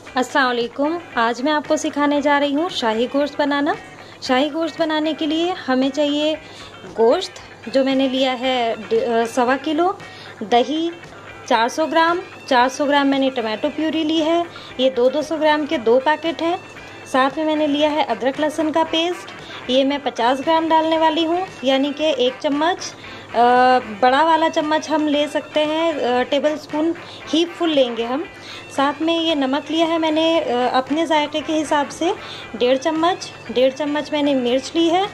अस्सलाम वालेकुम। आज मैं आपको सिखाने जा रही हूँ शाही गोश्त बनाना। शाही गोश्त बनाने के लिए हमें चाहिए गोश्त, जो मैंने लिया है 1.25 किलो, दही 400 ग्राम, 400 ग्राम मैंने टमाटो प्यूरी ली है, ये 200 ग्राम के 2 पैकेट हैं। साथ में मैंने लिया है अदरक लहसुन का पेस्ट, ये मैं 50 ग्राम डालने वाली हूँ, यानी कि 1 चम्मच। बड़ा वाला चम्मच हम ले सकते हैं, टेबल स्पून ही फुल लेंगे हम। साथ में ये नमक लिया है मैंने अपने जायके के हिसाब से 1.5 चम्मच मैंने मिर्च ली है,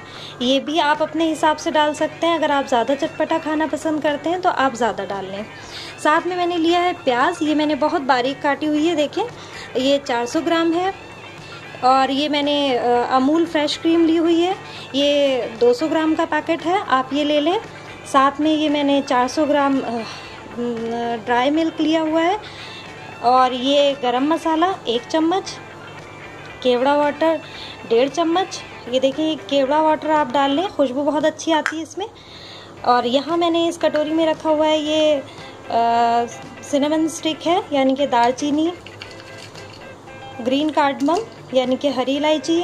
ये भी आप अपने हिसाब से डाल सकते हैं। अगर आप ज़्यादा चटपटा खाना पसंद करते हैं तो आप ज़्यादा डाल लें। साथ में मैंने लिया है प्याज, ये मैंने बहुत बारीक काटी हुई है, देखें ये 400 ग्राम है। और ये मैंने अमूल फ्रेश क्रीम ली हुई है, ये 200 ग्राम का पैकेट है, आप ये ले लें। साथ में ये मैंने 400 ग्राम ड्राई मिल्क लिया हुआ है, और ये गरम मसाला 1 चम्मच, केवड़ा वाटर 1.5 चम्मच। ये देखिए केवड़ा वाटर आप डाल लें, खुशबू बहुत अच्छी आती है इसमें। और यहाँ मैंने इस कटोरी में रखा हुआ है ये सिनेमन स्टिक है, यानी कि दालचीनी, ग्रीन कार्डमम यानी कि हरी इलायची,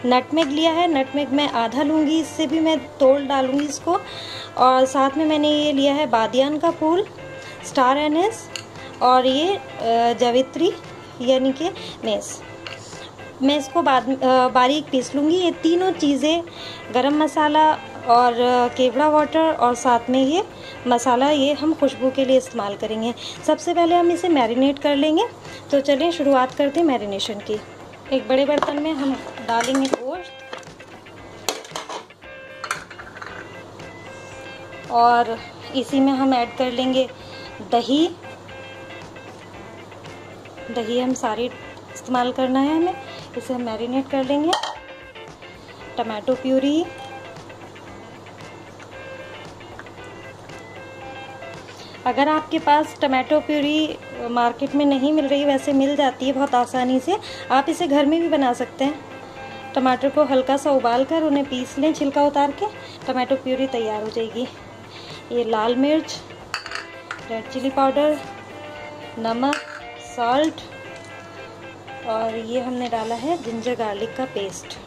नटमेग लिया है, नटमेग मैं आधा लूँगी, इससे भी मैं तोड़ डालूँगी इसको। और साथ में मैंने ये लिया है बादियान का फूल, स्टार एनिस, और ये जावित्री यानी कि मेस। मैं इसको बारीक पीस लूँगी। ये तीनों चीज़ें, गरम मसाला और केवड़ा वाटर और साथ में ये मसाला, ये हम खुशबू के लिए इस्तेमाल करेंगे। सबसे पहले हम इसे मैरिनेट कर लेंगे। तो चलिए शुरुआत करते हैं मैरिनेशन की। एक बड़े बर्तन में हम डालेंगे गोश्त, और इसी में हम ऐड कर लेंगे दही। दही हम सारी इस्तेमाल करना है हमें, इसे हम मैरिनेट कर लेंगे। टमाटो प्यूरी, अगर आपके पास टमाटो प्यूरी मार्केट में नहीं मिल रही, वैसे मिल जाती है बहुत आसानी से, आप इसे घर में भी बना सकते हैं। टमाटर को हल्का सा उबाल कर उन्हें पीस लें, छिलका उतार के, टमाटो प्यूरी तैयार हो जाएगी। ये लाल मिर्च, रेड चिली पाउडर, नमक, सॉल्ट, और ये हमने डाला है जिंजर गार्लिक का पेस्ट।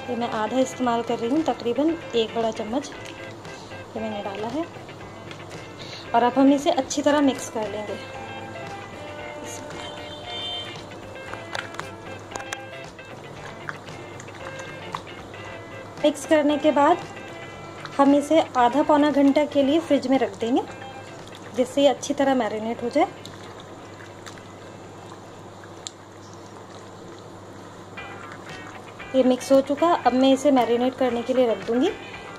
ये मैं आधा इस्तेमाल कर रही हूँ, तकरीबन 1 बड़ा चम्मच ये मैंने डाला है। और अब हम इसे अच्छी तरह मिक्स कर लेंगे। मिक्स करने के बाद हम इसे आधा पौना घंटा के लिए फ्रिज में रख देंगे, जिससे ये अच्छी तरह मैरिनेट हो जाए। ये मिक्स हो चुका, अब मैं इसे मैरिनेट करने के लिए रख दूंगी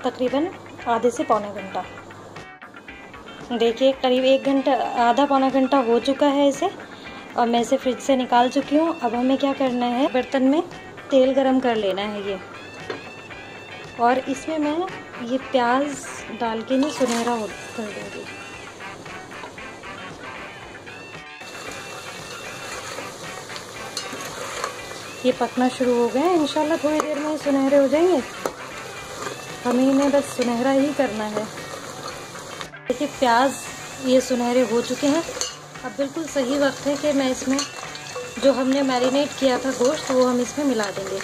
तकरीबन आधे से पौने घंटा। देखिए करीब 1 घंटा, आधा पौना घंटा हो चुका है इसे, और मैं इसे फ्रिज से निकाल चुकी हूँ। अब हमें क्या करना है, बर्तन में तेल गरम कर लेना है ये, और इसमें मैं ये प्याज डाल के ना सुनहरा कर दूँगी। ये पकना शुरू हो गए, इंशाल्लाह थोड़ी देर में सुनहरे हो जाएंगे। हमें इन्हें बस सुनहरा ही करना है। देखिए प्याज ये सुनहरे हो चुके हैं। अब बिल्कुल सही वक्त है कि मैं इसमें जो हमने मैरिनेट किया था गोश्त, वो हम इसमें मिला देंगे।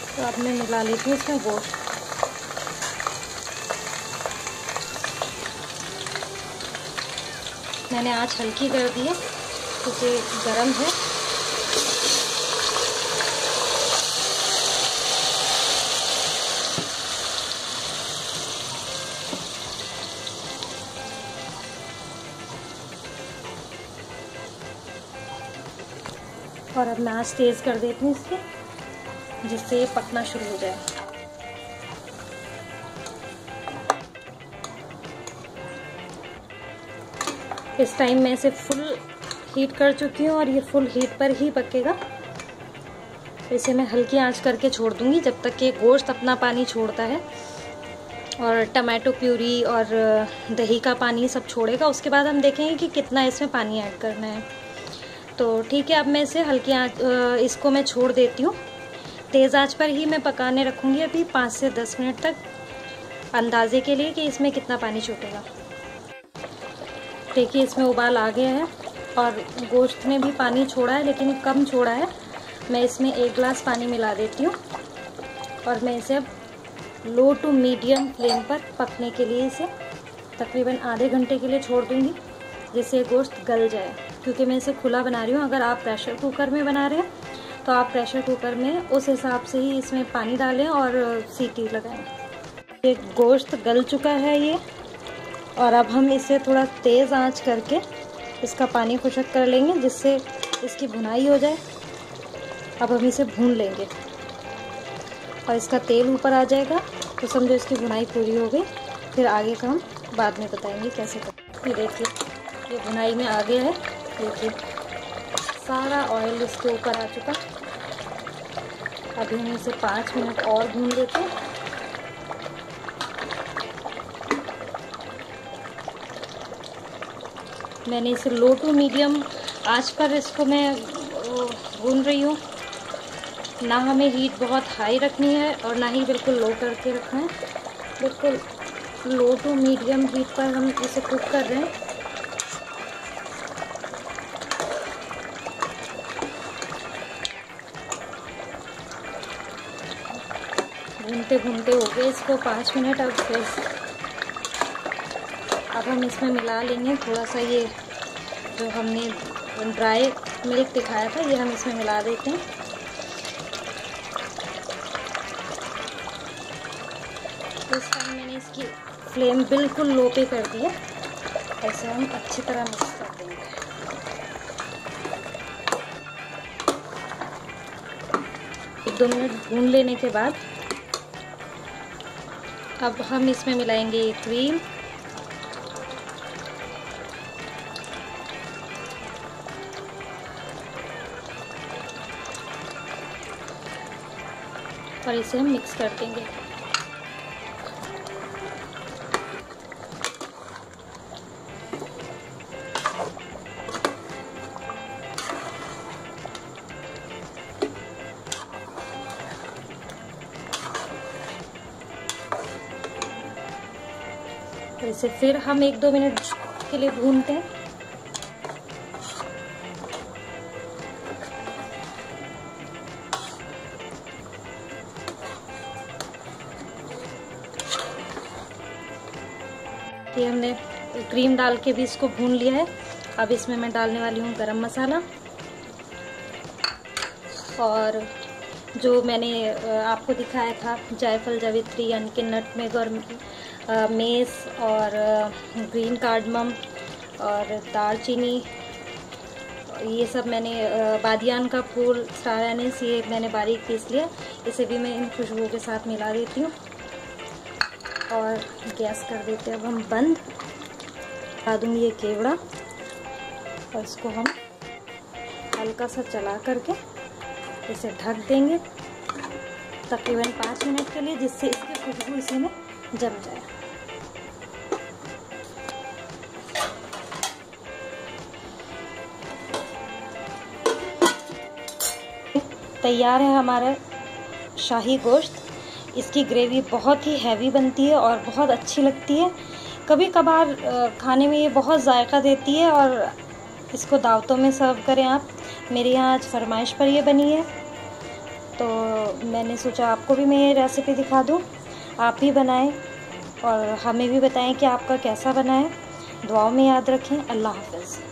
तो अब मैं मिला लेती हूँ इसमें गोश्त। मैंने आँच हल्की कर दी है क्योंकि गरम है। और अब मैं आँच तेज़ कर देती हूँ इसकी, जिससे ये पकना शुरू हो जाए। इस टाइम मैं इसे फुल हीट कर चुकी हूँ, और ये फुल हीट पर ही पकेगा। इसे मैं हल्की आंच करके छोड़ दूँगी जब तक कि गोश्त अपना पानी छोड़ता है, और टमाटो प्यूरी और दही का पानी सब छोड़ेगा। उसके बाद हम देखेंगे कि कितना इसमें पानी ऐड करना है। तो ठीक है, अब मैं इसे हल्की आंच, इसको मैं छोड़ देती हूँ। तेज़ आंच पर ही मैं पकाने रखूँगी अभी 5 से 10 मिनट तक, अंदाजे के लिए कि इसमें कितना पानी छूटेगा। देखिए इसमें उबाल आ गया है और गोश्त ने भी पानी छोड़ा है, लेकिन कम छोड़ा है। मैं इसमें 1 गिलास पानी मिला देती हूँ और मैं इसे अब लो टू मीडियम फ्लेम पर पकने के लिए इसे तकरीबन आधे घंटे के लिए छोड़ दूँगी, जिससे गोश्त गल जाए। क्योंकि मैं इसे खुला बना रही हूँ। अगर आप प्रेशर कुकर में बना रहे हैं तो आप प्रेशर कुकर में उस हिसाब से ही इसमें पानी डालें और सीटी लगाएं। ये गोश्त गल चुका है ये, और अब हम इसे थोड़ा तेज़ आंच करके इसका पानी खुशक कर लेंगे, जिससे इसकी भुनाई हो जाए। अब हम इसे भून लेंगे और इसका तेल ऊपर आ जाएगा तो समझो इसकी भुनाई पूरी हो गई। फिर आगे का हम बाद में बताएंगे कैसे करें। ये देखिए ये भुनाई में आ गया है। देखिए सारा ऑयल इसके ऊपर आ चुका। अभी हम इसे 5 मिनट और भून लेते हैं। मैंने इसे लो टू मीडियम आंच पर इसको मैं भून रही हूँ। ना हमें हीट बहुत हाई रखनी है और ना ही बिल्कुल लो करके रखना है। बिल्कुल लो टू मीडियम हीट पर हम इसे कुक कर रहे हैं। भूनते भूनते हो गए इसको 5 मिनट। अब हम इसमें मिला लेंगे थोड़ा सा ये जो हमने ड्राई मिल्क दिखाया था, ये हम इसमें मिला देते हैं। इस टाइम मैंने इसकी फ्लेम बिल्कुल लो पे कर दी है। ऐसे हम अच्छी तरह मिक्स कर देंगे। एक 2 मिनट भून लेने के बाद अब हम इसमें मिलाएंगे क्रीम। और इसे हम मिक्स कर देंगे। तो इसे फिर हम 1-2 मिनट के लिए भूनते हैं। ये हमने क्रीम डाल के भी इसको भून लिया है। अब इसमें मैं डालने वाली हूँ गरम मसाला, और जो मैंने आपको दिखाया था जायफल, जावित्री यानी कि नटमेग और मेस और ग्रीन कार्डमम और दालचीनी, ये सब मैंने बादियान का फूल, स्टार एनिस, ये मैंने बारीक पीस लिया। इसे भी मैं इन खुशबू के साथ मिला देती हूँ और गैस कर देते हैं अब हम बंद। लगा दूँगी ये केवड़ा और इसको हम हल्का सा चला करके इसे ढक देंगे तकरीबन 5 मिनट के लिए, जिससे इसकी खुशबू इसी में जम जाए। तैयार है हमारा शाही गोश्त। इसकी ग्रेवी बहुत ही हैवी बनती है और बहुत अच्छी लगती है। कभी कभार खाने में ये बहुत जायका देती है और इसको दावतों में सर्व करें आप। मेरे यहाँ आज फरमाइश पर ये बनी है, तो मैंने सोचा आपको भी मैं ये रेसिपी दिखा दूँ। आप भी बनाएं और हमें भी बताएं कि आपका कैसा बना है। दुआओं में याद रखें। अल्लाह हाफ़िज़।